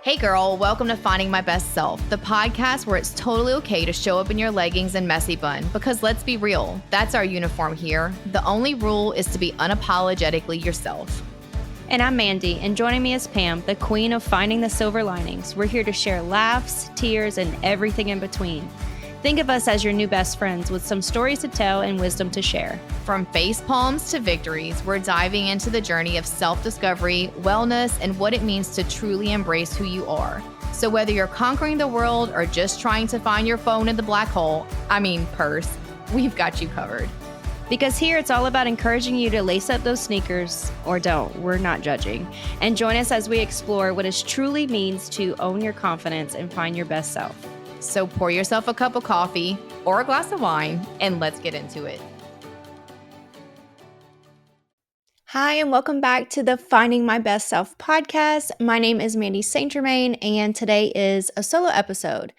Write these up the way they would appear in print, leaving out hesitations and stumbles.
Hey girl, welcome to Finding My Best Self, the podcast where it's totally okay to show up in your leggings and messy bun. Because let's be real, that's our uniform here. The only rule is to be unapologetically yourself. And I'm Mandi, and joining me is Pam, the queen of finding the silver linings. We're here to share laughs, tears, and everything in between. Think of us as your new best friends with some stories to tell and wisdom to share. From face palms to victories, we're diving into the journey of self-discovery, wellness, and what it means to truly embrace who you are. So whether you're conquering the world or just trying to find your phone in the black hole, purse, we've got you covered. Because here it's all about encouraging you to lace up those sneakers, or don't, we're not judging, and join us as we explore what it truly means to own your confidence and find your best self. So pour yourself a cup of coffee or a glass of wine and let's get into it. Hi, and welcome back to the Finding My Best Self podcast. My name is Mandi St, Germaine, and today is a solo episode.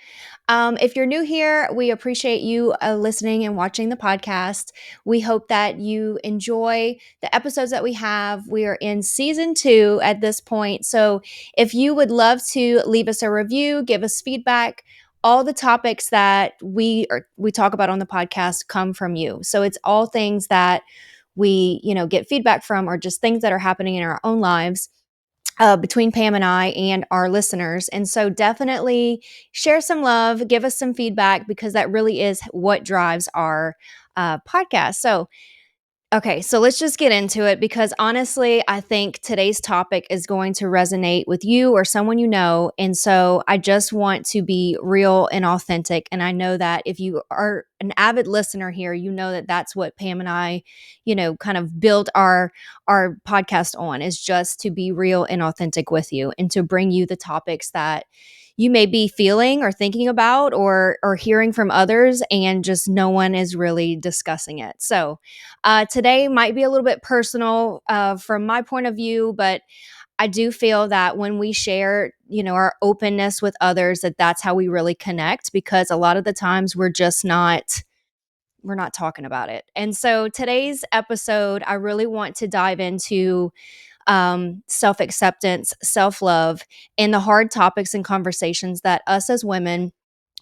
If you're new here, we appreciate you listening and watching the podcast. We hope that you enjoy the episodes that we have. We are in season 2 at this point. So if you would love to leave us a review, give us feedback, all the topics that we talk about on the podcast come from you. So it's all things that we, get feedback from, or just things that are happening in our own lives. Between Pam and I and our listeners. And so definitely share some love, give us some feedback, because that really is what drives our podcast. So let's just get into it, because honestly, I think today's topic is going to resonate with you or someone you know. And so I just want to be real and authentic. And I know that if you are an avid listener here, you know that that's what Pam and I, kind of build our podcast on, is just to be real and authentic with you and to bring you the topics that you may be feeling or thinking about or hearing from others, and just no one is really discussing it. So today might be a little bit personal from my point of view, but I do feel that when we share, our openness with others, that's how we really connect, because a lot of the times we're not talking about it. And so today's episode, I really want to dive into self-acceptance, self-love, and the hard topics and conversations that us as women,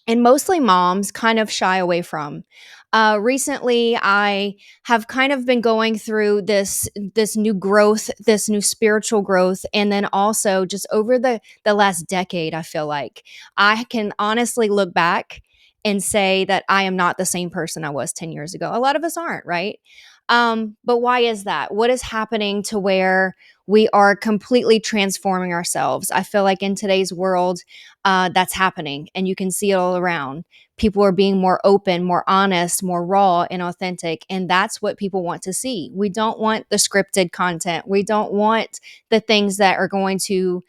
and mostly moms, kind of shy away from. Recently, I have kind of been going through this new growth, this new spiritual growth, and then also just over the last decade, I feel like I can honestly look back and say that I am not the same person I was 10 years ago. A lot of us aren't, right? But why is that? What is happening to where we are completely transforming ourselves? I feel like in today's world, that's happening, and you can see it all around. People are being more open, more honest, more raw and authentic, and that's what people want to see. We don't want the scripted content. We don't want the things that are going to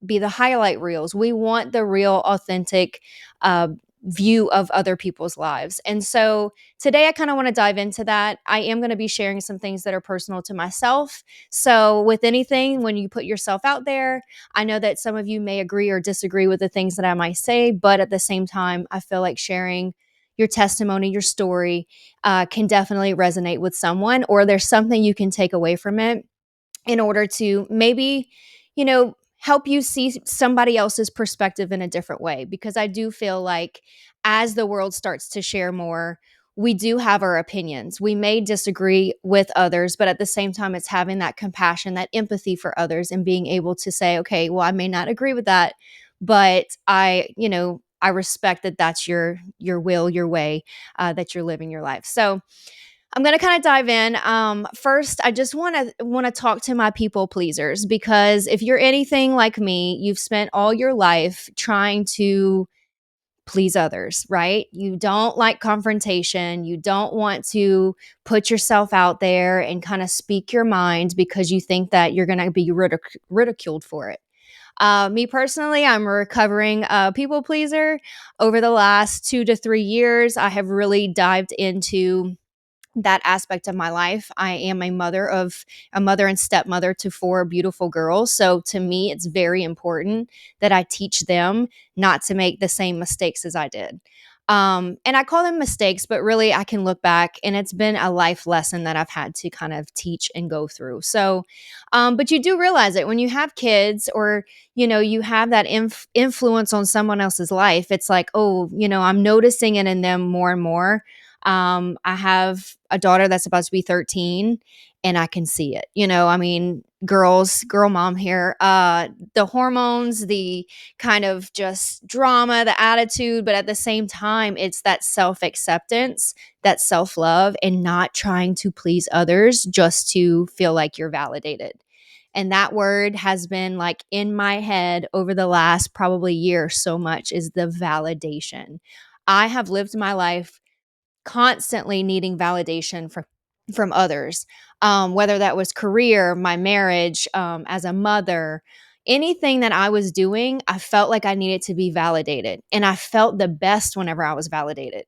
be the highlight reels. We want the real, authentic view of other people's lives. And so today I kind of want to dive into that. I am going to be sharing some things that are personal to myself. So with anything, when you put yourself out there, I know that some of you may agree or disagree with the things that I might say, but at the same time, I feel like sharing your testimony, your story can definitely resonate with someone, or there's something you can take away from it in order to maybe, help you see somebody else's perspective in a different way. Because I do feel like as the world starts to share more, we do have our opinions. We may disagree with others, but at the same time, it's having that compassion, that empathy for others, and being able to say, okay, well, I may not agree with that, but I respect that that's your will, your way, that you're living your life. So I'm going to kind of dive in. First, I just want to talk to my people pleasers, because if you're anything like me, you've spent all your life trying to please others, right? You don't like confrontation. You don't want to put yourself out there and kind of speak your mind, because you think that you're going to be ridiculed for it. Me personally, I'm a recovering people pleaser. Over the last 2 to 3 years, I have really dived into that aspect of my life. I am a mother and stepmother to 4 beautiful girls. So to me, it's very important that I teach them not to make the same mistakes as I did. And I call them mistakes, but really I can look back and it's been a life lesson that I've had to kind of teach and go through. So, but you do realize it when you have kids or, you have that influence on someone else's life. It's like, oh, I'm noticing it in them more and more. I have a daughter that's about to be 13 and I can see it. I mean, girl mom here. The hormones, the kind of just drama, the attitude, but at the same time, it's that self acceptance, that self love, and not trying to please others just to feel like you're validated. And that word has been like in my head over the last probably year so much is the validation. I have lived my life constantly needing validation from others, whether that was career, my marriage, as a mother, anything that I was doing, I felt like I needed to be validated, and I felt the best whenever I was validated.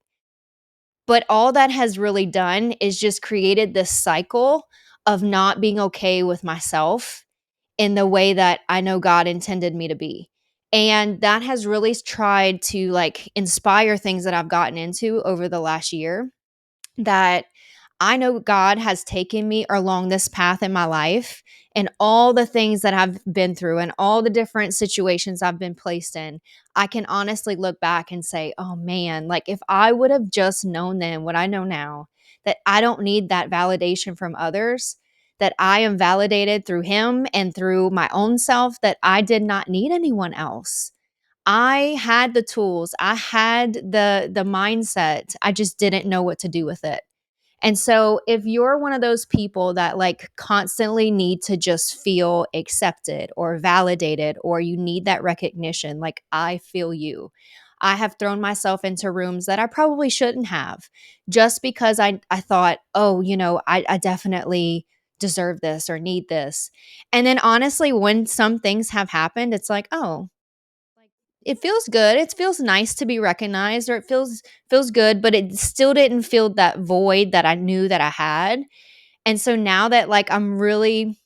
But all that has really done is just created this cycle of not being okay with myself in the way that I know God intended me to be. And that has really tried to like inspire things that I've gotten into over the last year that I know God has taken me along this path in my life and all the things that I've been through and all the different situations I've been placed in. I can honestly look back and say, oh man, like if I would have just known then what I know now, that I don't need that validation from others, that I am validated through Him and through my own self, that I did not need anyone else. I had the tools, I had the mindset. I just didn't know what to do with it. And so if you're one of those people that like constantly need to just feel accepted or validated or you need that recognition, like I feel you. I have thrown myself into rooms that I probably shouldn't have just because I thought, oh, I definitely deserve this or need this. And then honestly, when some things have happened, it's like, oh, like it feels good. It feels nice to be recognized or it feels good, but it still didn't feel that void that I knew that I had. And so now that like I'm really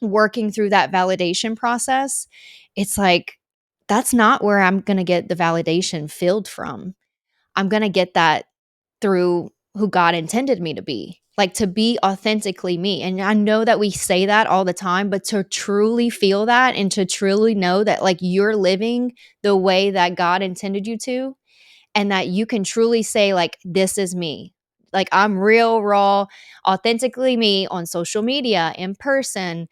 working through that validation process, it's like that's not where I'm going to get the validation filled from. I'm going to get that through who God intended me to be, like to be authentically me. And I know that we say that all the time, but to truly feel that and to truly know that like you're living the way that God intended you to, and that you can truly say, like, this is me. Like I'm real, raw, authentically me on social media, in person.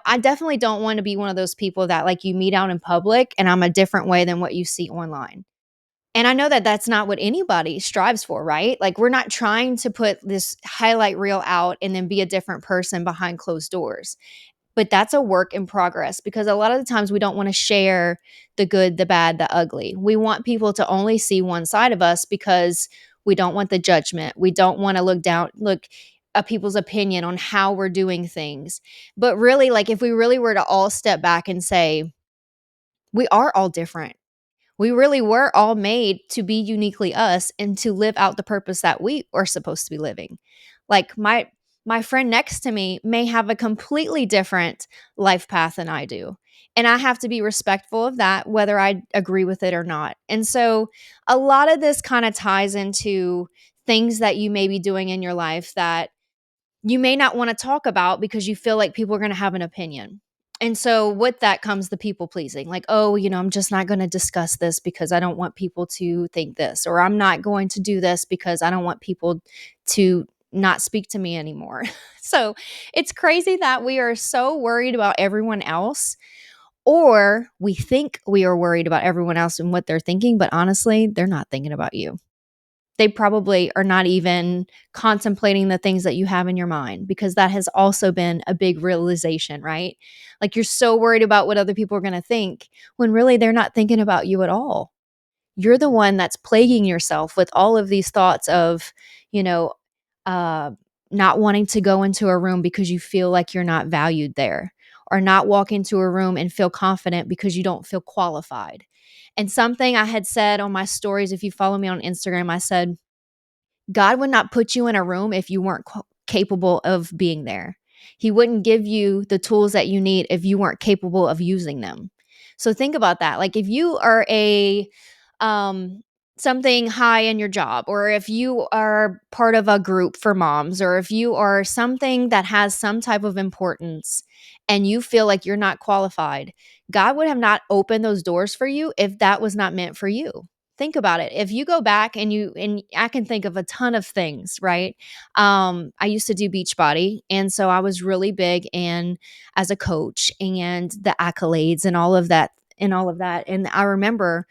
I definitely don't want to be one of those people that like you meet out in public and I'm a different way than what you see online. And I know that that's not what anybody strives for, right? Like, we're not trying to put this highlight reel out and then be a different person behind closed doors. But that's a work in progress because a lot of the times we don't want to share the good, the bad, the ugly. We want people to only see one side of us because we don't want the judgment. We don't want to look at people's opinion on how we're doing things. But really, like, if we really were to all step back and say, we are all different, we really were all made to be uniquely us and to live out the purpose that we are supposed to be living. Like my friend next to me may have a completely different life path than I do. And I have to be respectful of that, whether I agree with it or not. And so a lot of this kind of ties into things that you may be doing in your life that you may not want to talk about because you feel like people are going to have an opinion. And so with that comes the people pleasing. Like, oh, I'm just not going to discuss this because I don't want people to think this, or I'm not going to do this because I don't want people to not speak to me anymore. So it's crazy that we are so worried about everyone else, or we think we are worried about everyone else and what they're thinking, but honestly, they're not thinking about you. They probably are not even contemplating the things that you have in your mind, because that has also been a big realization, right? Like you're so worried about what other people are going to think when really they're not thinking about you at all. You're the one that's plaguing yourself with all of these thoughts of, you know, uh, not wanting to go into a room because you feel like you're not valued there, or not walk into a room and feel confident because you don't feel qualified. And something I had said on my stories, if you follow me on Instagram, I said, God would not put you in a room if you weren't capable of being there. He wouldn't give you the tools that you need if you weren't capable of using them. So think about that. Like if you are a um something high in your job, or if you are part of a group for moms, or if you are something that has some type of importance and you feel like you're not qualified, God would have not opened those doors for you if that was not meant for you. Think about it. If you go back and I can think of a ton of things, right? I used to do Beachbody, and so I was really big in as a coach and the accolades and all of that and all of that. And I remember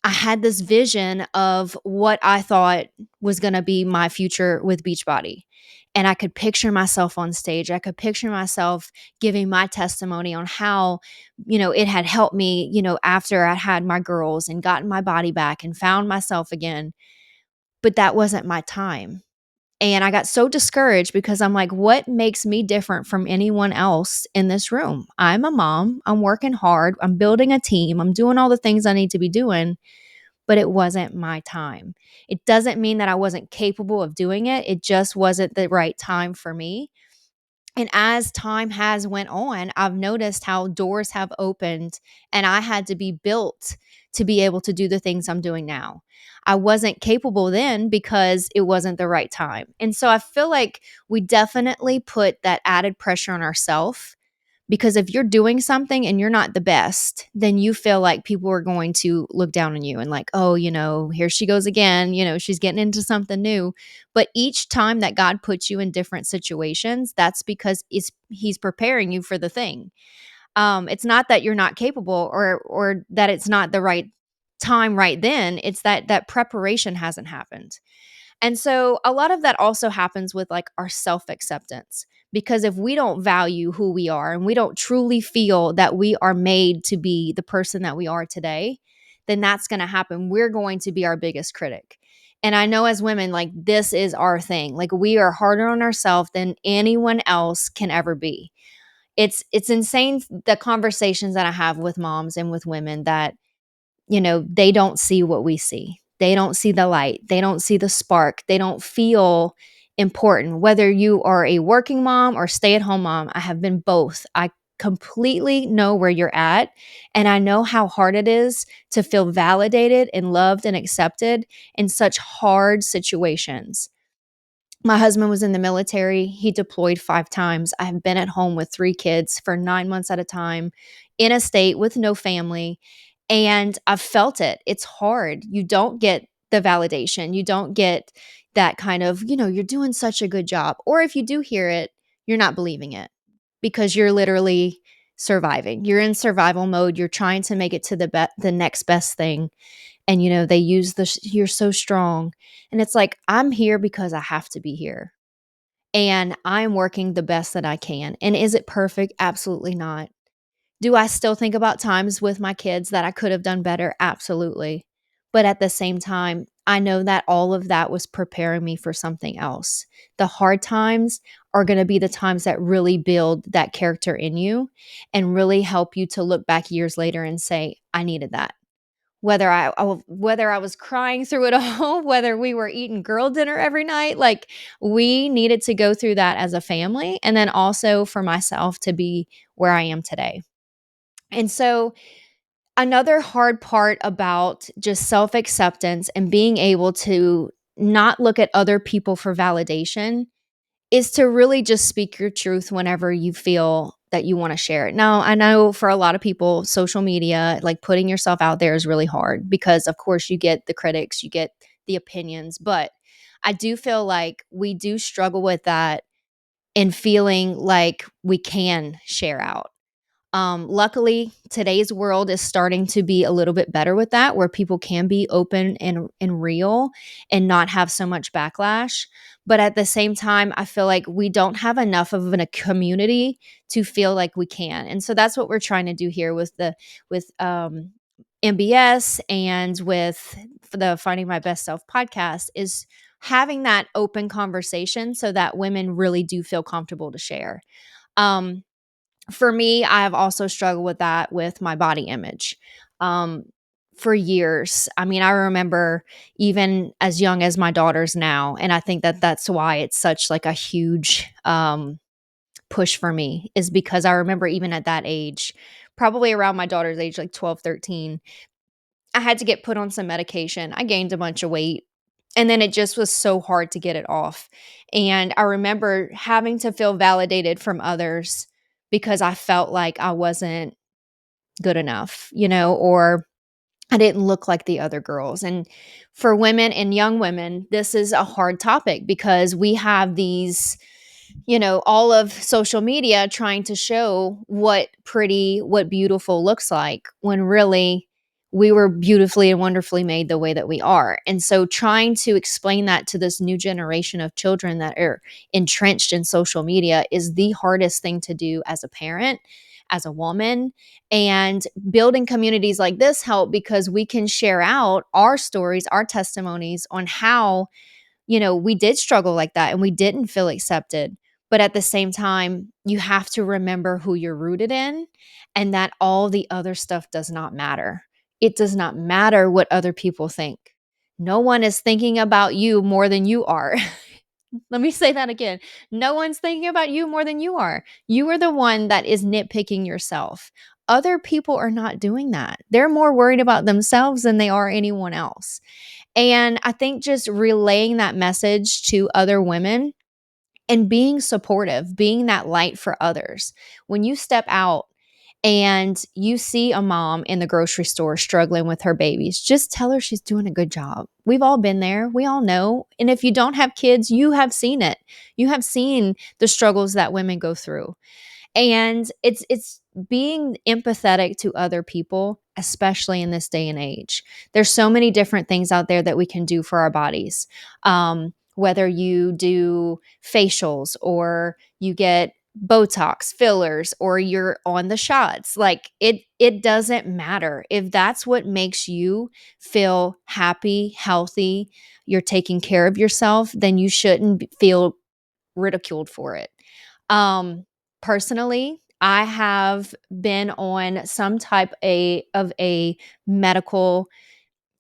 I had this vision of what I thought was going to be my future with Beachbody. And I could picture myself on stage. I could picture myself giving my testimony on how, it had helped me, after I had my girls and gotten my body back and found myself again. But that wasn't my time. And I got so discouraged because I'm like, what makes me different from anyone else in this room? I'm a mom. I'm working hard. I'm building a team. I'm doing all the things I need to be doing, but it wasn't my time. It doesn't mean that I wasn't capable of doing it. It just wasn't the right time for me. And as time has went on, I've noticed how doors have opened and I had to be built to be able to do the things I'm doing now. I wasn't capable then because it wasn't the right time. And so I feel like we definitely put that added pressure on ourselves, because if you're doing something and you're not the best, then you feel like people are going to look down on you and like, oh, here she goes again. She's getting into something new. But each time that God puts you in different situations, that's because he's preparing you for the thing. It's not that you're not capable or that it's not the right time right then. It's that preparation hasn't happened. And so a lot of that also happens with like our self acceptance. Because if we don't value who we are and we don't truly feel that we are made to be the person that we are today, then that's going to happen. We're going to be our biggest critic. And I know as women, like this is our thing. Like we are harder on ourselves than anyone else can ever be. It's insane the conversations that I have with moms and with women that they don't see what we see. They don't see the light. They don't see the spark. They don't feel important. Whether you are a working mom or stay at home mom, I have been both. I completely know where you're at. And I know how hard it is to feel validated and loved and accepted in such hard situations. My husband was in the military. He deployed 5 times. I have been at home with 3 kids for 9 months at a time in a state with no family. And I've felt it. It's hard. You don't get the validation. You don't get that kind of, you're doing such a good job. Or if you do hear it, you're not believing it because you're literally surviving. You're in survival mode. You're trying to make it to the next best thing. And they use you're so strong. And it's like, I'm here because I have to be here. And I'm working the best that I can. And is it perfect? Absolutely not. Do I still think about times with my kids that I could have done better? Absolutely. But at the same time, I know that all of that was preparing me for something else. The hard times are going to be the times that really build that character in you and really help you to look back years later and say, I needed that. Whether I was crying through it all, whether we were eating girl dinner every night, like we needed to go through that as a family, and then also for myself to be where I am today. And so another hard part about just self-acceptance and being able to not look at other people for validation is to really just speak your truth whenever you feel that you want to share it. Now, I know for a lot of people, social media, like putting yourself out there is really hard because, of course, you get the critics, you get the opinions. But I do feel like we do struggle with that and feeling like we can share out. Luckily, today's world is starting to be a little bit better with that, where people can be open and real and not have so much backlash. But at the same time, I feel like we don't have enough of a community to feel like we can. And so that's what we're trying to do here with MBS and with the Finding My Best Self podcast is having that open conversation so that women really do feel comfortable to share. Um, for me, I have also struggled with that with my body image um, for years. I mean, I remember even as young as my daughters now, and I think that that's why it's such like a huge push for me is because I remember even at that age, probably around my daughter's age, like 12, 13, I had to get put on some medication. I gained a bunch of weight, and then it just was so hard to get it off. And I remember having to feel validated from others because I felt like I wasn't good enough, or I didn't look like the other girls. And for women and young women, this is a hard topic because we have these, all of social media trying to show what pretty, what beautiful looks like when really we were beautifully and wonderfully made the way that we are. And so trying to explain that to this new generation of children that are entrenched in social media is the hardest thing to do as a parent, as a woman. And building communities like this help because we can share out our stories, our testimonies on how we did struggle like that and we didn't feel accepted. But at the same time, you have to remember who you're rooted in and that all the other stuff does not matter. It does not matter what other people think. No one is thinking about you more than you are. Let me say that again. No one's thinking about you more than you are. You are the one that is nitpicking yourself. Other people are not doing that. They're more worried about themselves than they are anyone else. And I think just relaying that message to other women and being supportive, being that light for others. When you step out and you see a mom in the grocery store struggling with her babies, just tell her she's doing a good job. We've all been there. We all know. And if you don't have kids, you have seen it. You have seen the struggles that women go through. And it's being empathetic to other people, especially in this day and age. There's so many different things out there that we can do for our bodies. Whether you do facials or you get Botox fillers or you're on the shots, like it doesn't matter. If that's what makes you feel happy, healthy, you're taking care of yourself, then you shouldn't feel ridiculed for it. Personally, I have been on some type of a medical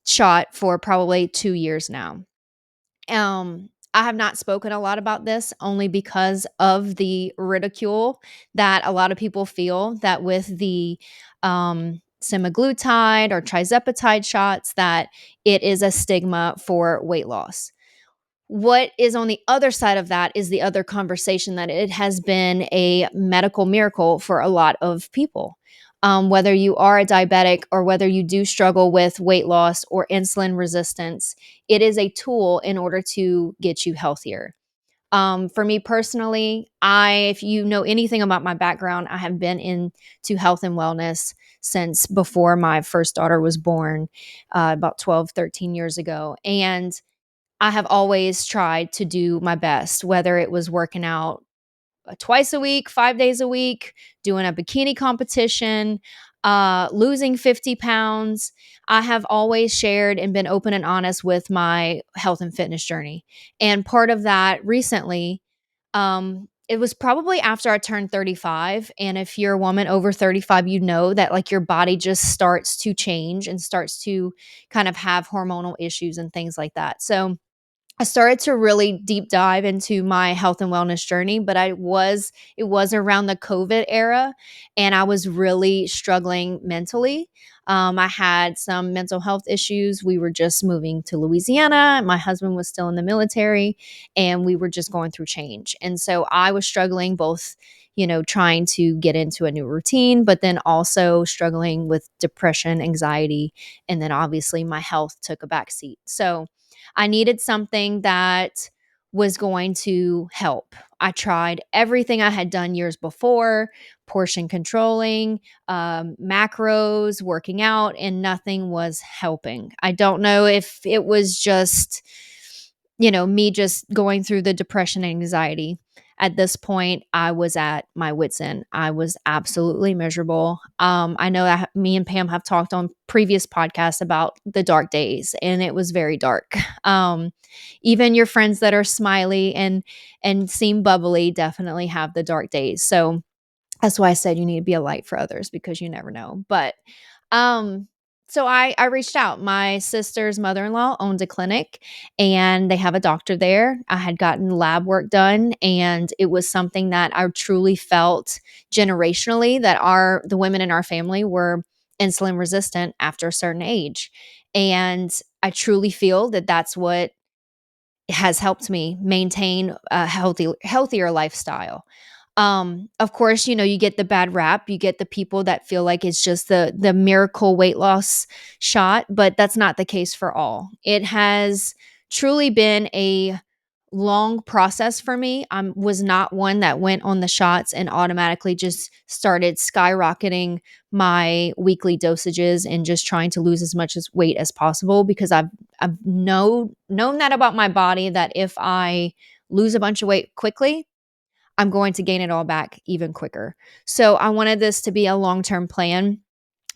shot for probably 2 years now. I have not spoken a lot about this only because of the ridicule that a lot of people feel that with the semaglutide or trizepatide shots that it is a stigma for weight loss. What is on the other side of that is the other conversation that it has been a medical miracle for a lot of people. Whether you are a diabetic or whether you do struggle with weight loss or insulin resistance, it is a tool in order to get you healthier. For me personally, if you know anything about my background, I have been into health and wellness since before my first daughter was born, about 12, 13 years ago. And I have always tried to do my best, whether it was working out twice a week, 5 days a week, doing a bikini competition, losing 50 pounds. I have always shared and been open and honest with my health and fitness journey. And part of that recently, it was probably after I turned 35. And if you're a woman over 35, you know that like your body just starts to change and starts to kind of have hormonal issues and things like that. So, I started to really deep dive into my health and wellness journey, but it was around the COVID era and I was really struggling mentally. I had some mental health issues. We were just moving to Louisiana. My husband was still in the military and we were just going through change. And so I was struggling both, trying to get into a new routine, but then also struggling with depression, anxiety, and then obviously my health took a backseat. So I needed something that was going to help. I tried everything I had done years before, portion controlling, macros, working out, and nothing was helping. I don't know if it was just, me just going through the depression and anxiety. At this point, I was at my wits' end. I was absolutely miserable. I know that me and Pam have talked on previous podcasts about the dark days, and it was very dark. Even your friends that are smiley and seem bubbly definitely have the dark days. So that's why I said you need to be a light for others because you never know. But um so I reached out. My sister's mother-in-law owns a clinic and they have a doctor there. I had gotten lab work done and it was something that I truly felt generationally that the women in our family were insulin resistant after a certain age. And I truly feel that that's what has helped me maintain a healthier lifestyle. Of course, you get the bad rap. You get the people that feel like it's just the miracle weight loss shot, but that's not the case for all. It has truly been a long process for me. I was not one that went on the shots and automatically just started skyrocketing my weekly dosages and just trying to lose as much as weight as possible, because I've known that about my body, that if I lose a bunch of weight quickly, I'm going to gain it all back even quicker. So I wanted this to be a long-term plan.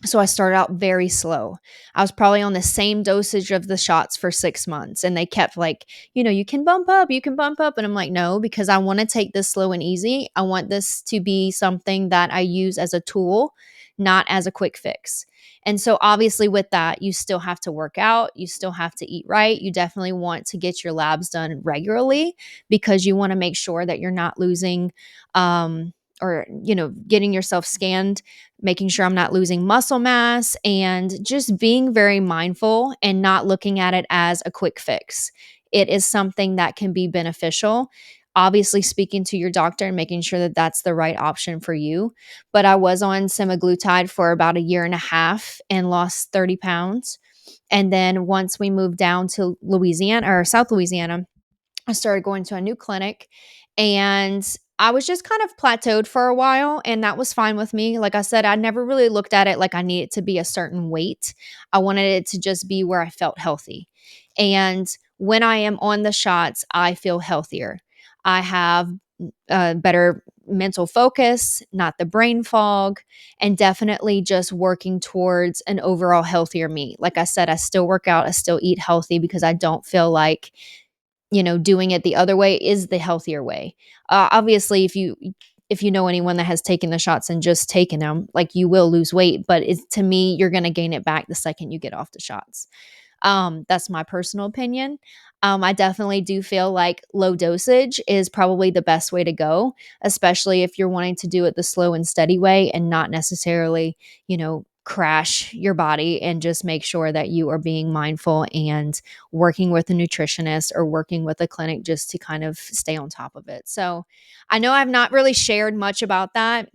So I started out very slow. I was probably on the same dosage of the shots for 6 months. And they kept like, you can bump up, you can bump up. And I'm like, no, because I want to take this slow and easy. I want this to be something that I use as a tool, not as a quick fix. And so obviously with that, you still have to work out. You still have to eat right. You definitely want to get your labs done regularly, because you want to make sure that you're not losing, or, getting yourself scanned, making sure I'm not losing muscle mass, and just being very mindful and not looking at it as a quick fix. It is something that can be beneficial. Obviously, speaking to your doctor and making sure that that's the right option for you. But I was on semaglutide for about a year and a half and lost 30 pounds. And then once we moved down to Louisiana or South Louisiana, I started going to a new clinic, and I was just kind of plateaued for a while, and that was fine with me. Like I said, I never really looked at it like I needed to be a certain weight. I wanted it to just be where I felt healthy. And when I am on the shots, I feel healthier. I have better mental focus, not the brain fog, and definitely just working towards an overall healthier me. Like I said, I still work out, I still eat healthy, because I don't feel like doing it the other way is the healthier way. Obviously, if you know anyone that has taken the shots and just taken them, like, you will lose weight, but to me, you're going to gain it back the second you get off the shots. That's my personal opinion. I definitely do feel like low dosage is probably the best way to go, especially if you're wanting to do it the slow and steady way and not necessarily, crash your body, and just make sure that you are being mindful and working with a nutritionist or working with a clinic just to kind of stay on top of it. So I know I've not really shared much about that.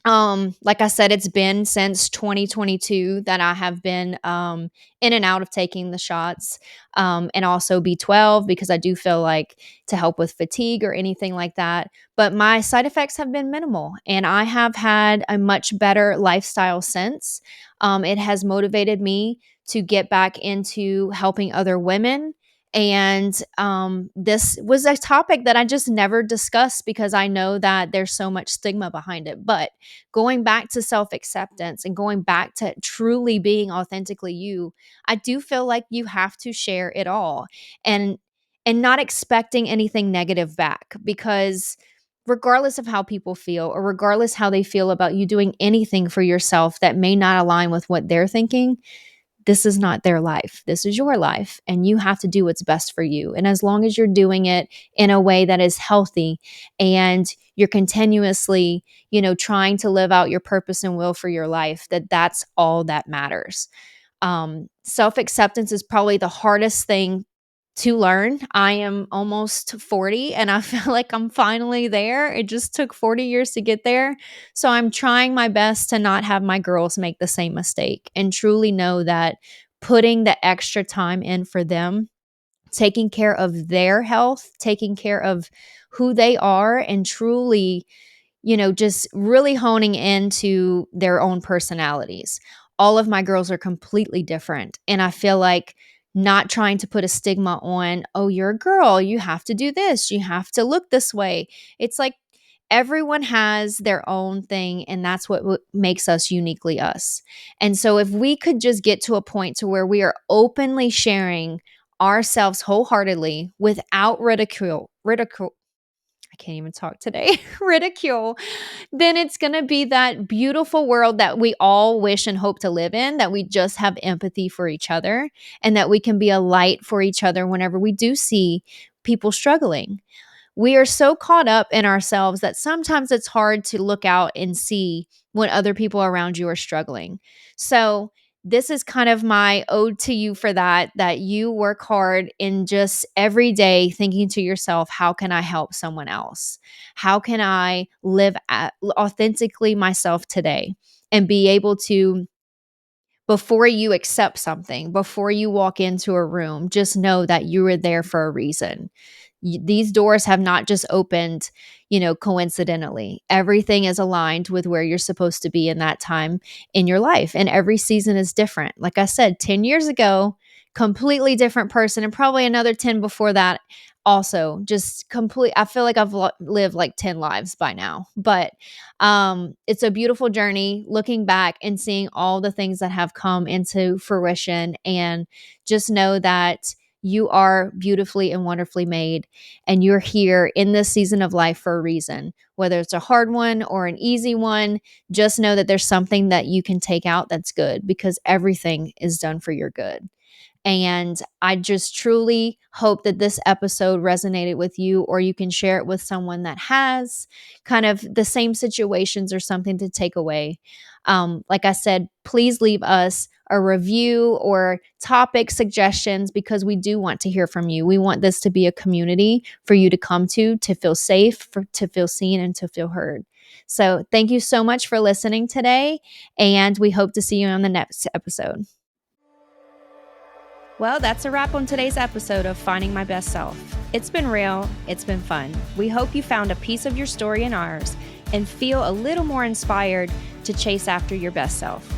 Like I said, it's been since 2022 that I have been in and out of taking the shots, and also B12, because I do feel like to help with fatigue or anything like that. But my side effects have been minimal, and I have had a much better lifestyle since. It has motivated me to get back into helping other women. And this was a topic that I just never discussed, because I know that there's so much stigma behind it. But going back to self acceptance and going back to truly being authentically you, I do feel like you have to share it all, and not expecting anything negative back, because regardless of how people feel, or regardless how they feel about you doing anything for yourself that may not align with what they're thinking, this is not their life. This is your life, and you have to do what's best for you. And as long as you're doing it in a way that is healthy, and you're continuously, trying to live out your purpose and will for your life, that's all that matters. Self acceptance is probably the hardest thing to learn. I am almost 40, and I feel like I'm finally there. It just took 40 years to get there. So I'm trying my best to not have my girls make the same mistake, and truly know that putting the extra time in for them, taking care of their health, taking care of who they are, and truly, just really honing into their own personalities. All of my girls are completely different. And I feel like not trying to put a stigma on, oh, you're a girl, you have to do this, you have to look this way. It's like everyone has their own thing, and that's what makes us uniquely us. And so if we could just get to a point to where we are openly sharing ourselves wholeheartedly without ridicule, I can't even talk today, ridicule, then it's going to be that beautiful world that we all wish and hope to live in, that we just have empathy for each other, and that we can be a light for each other whenever we do see people struggling. we are so caught up in ourselves that sometimes it's hard to look out and see when other people around you are struggling. So, this is kind of my ode to you for that you work hard in just every day thinking to yourself, how can I help someone else? How can I live authentically myself today and be able to, before you accept something, before you walk into a room, just know that you were there for a reason. These doors have not just opened, coincidentally. Everything is aligned with where you're supposed to be in that time in your life. And every season is different. Like I said, 10 years ago, completely different person, and probably another 10 before that. Also, just complete. I feel like I've lived like 10 lives by now, but it's a beautiful journey looking back and seeing all the things that have come into fruition. And just know that you are beautifully and wonderfully made, and you're here in this season of life for a reason. Whether it's a hard one or an easy one, just know that there's something that you can take out that's good, because everything is done for your good. And I just truly hope that this episode resonated with you, or you can share it with someone that has kind of the same situations or something to take away. Like I said, please leave us a review or topic suggestions, because we do want to hear from you. We want this to be a community for you to come to feel safe, to feel seen, and to feel heard. So thank you so much for listening today, and we hope to see you on the next episode. Well, that's a wrap on today's episode of Finding My Best Self. It's been real. It's been fun. We hope you found a piece of your story in ours and feel a little more inspired to chase after your best self.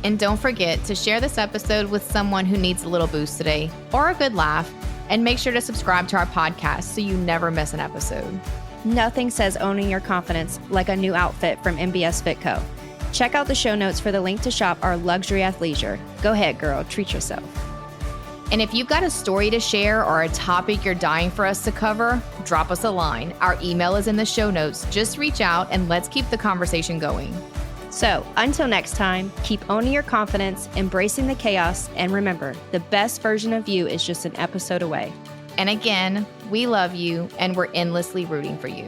And don't forget to share this episode with someone who needs a little boost today or a good laugh. And make sure to subscribe to our podcast so you never miss an episode. Nothing says owning your confidence like a new outfit from MBS Fit Co. Check out the show notes for the link to shop our luxury athleisure. Go ahead, girl. Treat yourself. And if you've got a story to share or a topic you're dying for us to cover, drop us a line. Our email is in the show notes. Just reach out and let's keep the conversation going. So until next time, keep owning your confidence, embracing the chaos, and remember, the best version of you is just an episode away. And again, we love you and we're endlessly rooting for you.